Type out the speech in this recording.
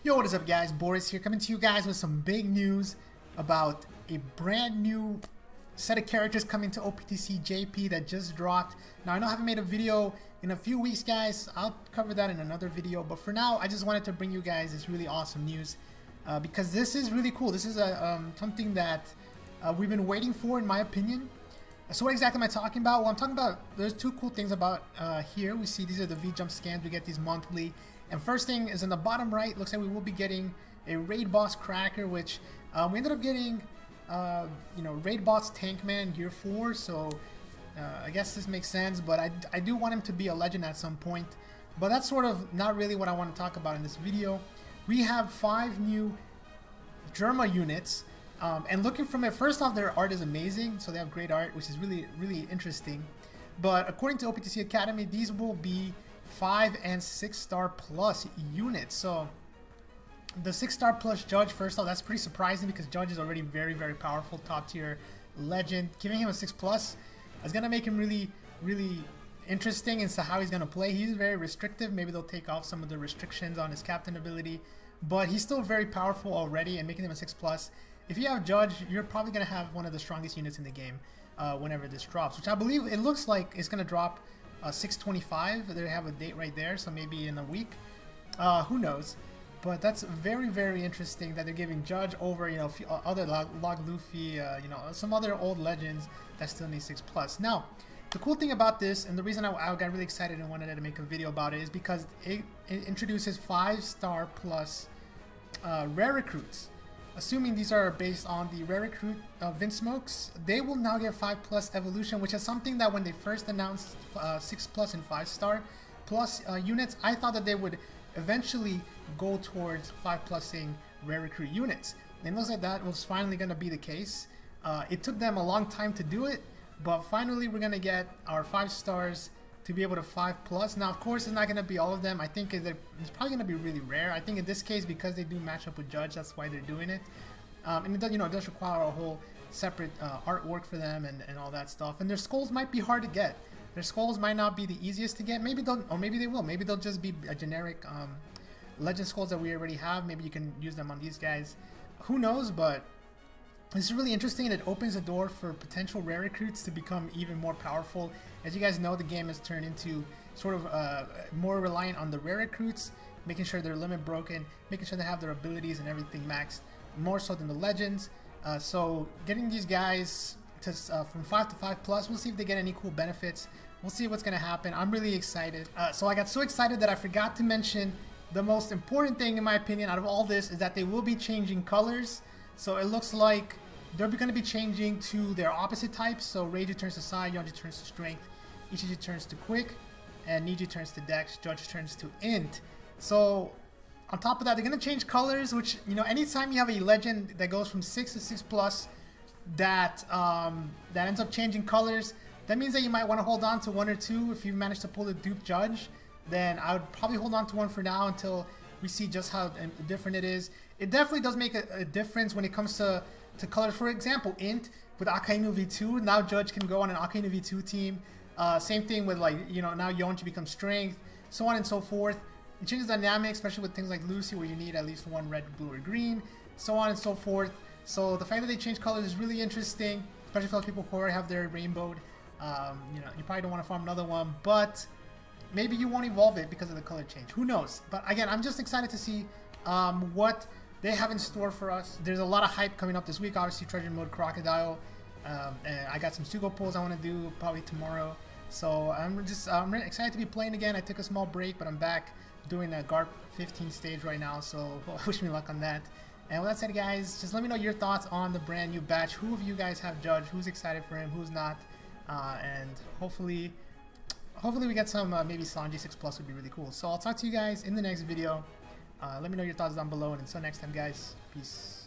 Yo, what is up guys? Boris here, coming to you guys with some big news about a brand new set of characters coming to OPTC JP that just dropped. Now I know I haven't made a video in a few weeks guys, I'll cover that in another video, but for now I just wanted to bring you guys this really awesome news because this is really cool. This is something that we've been waiting for in my opinion. So what exactly am I talking about? Well, I'm talking about, there's two cool things about here. We see these are the V-Jump scans, we get these monthly. And first thing is in the bottom right, looks like we will be getting a Raid Boss Cracker, which we ended up getting, Raid Boss Tankman Gear 4, so I guess this makes sense, but I do want him to be a legend at some point. But that's sort of not really what I want to talk about in this video. We have 5 new Germa units, and looking from it, first off, their art is amazing, so they have great art, which is really, really interesting. But according to OPTC Academy, these will be 5 and 6 star plus units. So the 6 star plus Judge, first off, that's pretty surprising because Judge is already very, very powerful, top tier legend. Giving him a 6 plus is gonna make him really, really interesting as to how he's gonna play. He's very restrictive. Maybe they'll take off some of the restrictions on his captain ability, but he's still very powerful already, and making him a 6 plus. If you have Judge, you're probably gonna have one of the strongest units in the game whenever this drops, which I believe it looks like it's gonna drop 6/25. They have a date right there, so maybe in a week. Who knows? But that's very, very interesting that they're giving Judge over, other Log Luffy, some other old legends that still need 6 plus. Now, the cool thing about this, and the reason I got really excited and wanted to make a video about it, is because it introduces 5 star plus rare recruits. Assuming these are based on the rare recruit Vince Smokes, they will now get 5 plus evolution, which is something that when they first announced 6 plus and 5 star plus units, I thought that they would eventually go towards 5 plusing rare recruit units. And it looks like that was finally going to be the case. It took them a long time to do it, but finally we're going to get our 5 stars to be able to 5 plus. Now, of course, it's not going to be all of them. I think it's probably going to be really rare. I think in this case, because they do match up with Judge, that's why they're doing it. And it does, it does require a whole separate artwork for them and all that stuff. And their skulls might be hard to get. Their skulls might not be the easiest to get. Maybe they'll, or maybe they will. Maybe they'll just be a generic legend skulls that we already have. Maybe you can use them on these guys. Who knows? But this is really interesting, and it opens the door for potential rare recruits to become even more powerful. As you guys know, the game has turned into sort of more reliant on the rare recruits, making sure they're limit broken, making sure they have their abilities and everything maxed, more so than the legends. So getting these guys to from 5 to 5 plus, we'll see if they get any cool benefits. We'll see what's going to happen. I'm really excited. So I got so excited that I forgot to mention the most important thing, in my opinion, out of all this is that they will be changing colors. So it looks like they're going to be changing to their opposite types. So Reiju turns to Sai, Yonji turns to Strength, Ichigi turns to Quick, and Niji turns to Dex, Judge turns to Int. So on top of that, they're going to change colors, which, anytime you have a legend that goes from 6 to 6 plus that ends up changing colors, that means that you might want to hold on to 1 or 2. If you manage to pull the dupe Judge, then I would probably hold on to 1 for now until we see just how different it is. It definitely does make a difference when it comes to colors. For example, Int with Akainu V2, now Judge can go on an Akainu V2 team. Same thing with now Yonji becomes Strength, so on and so forth. It changes dynamics, especially with things like Lucy where you need at least 1 red, blue, or green, so on and so forth. So the fact that they change colors is really interesting, especially for those people who already have their rainbowed. You probably don't want to farm another one, but maybe you won't evolve it because of the color change. Who knows? But again, I'm just excited to see what they have in store for us. There's a lot of hype coming up this week. Obviously, Treasure Mode Crocodile. And I got some Sugo pulls I want to do probably tomorrow. So I'm really excited to be playing again. I took a small break, but I'm back doing a GARP 15 stage right now. So wish me luck on that. And with that said, guys, just let me know your thoughts on the brand new batch. Who of you guys have Judge? Who's excited for him? Who's not? And hopefully we get some maybe Sanji 6 plus would be really cool. So I'll talk to you guys in the next video. Let me know your thoughts down below, and until next time, guys, peace.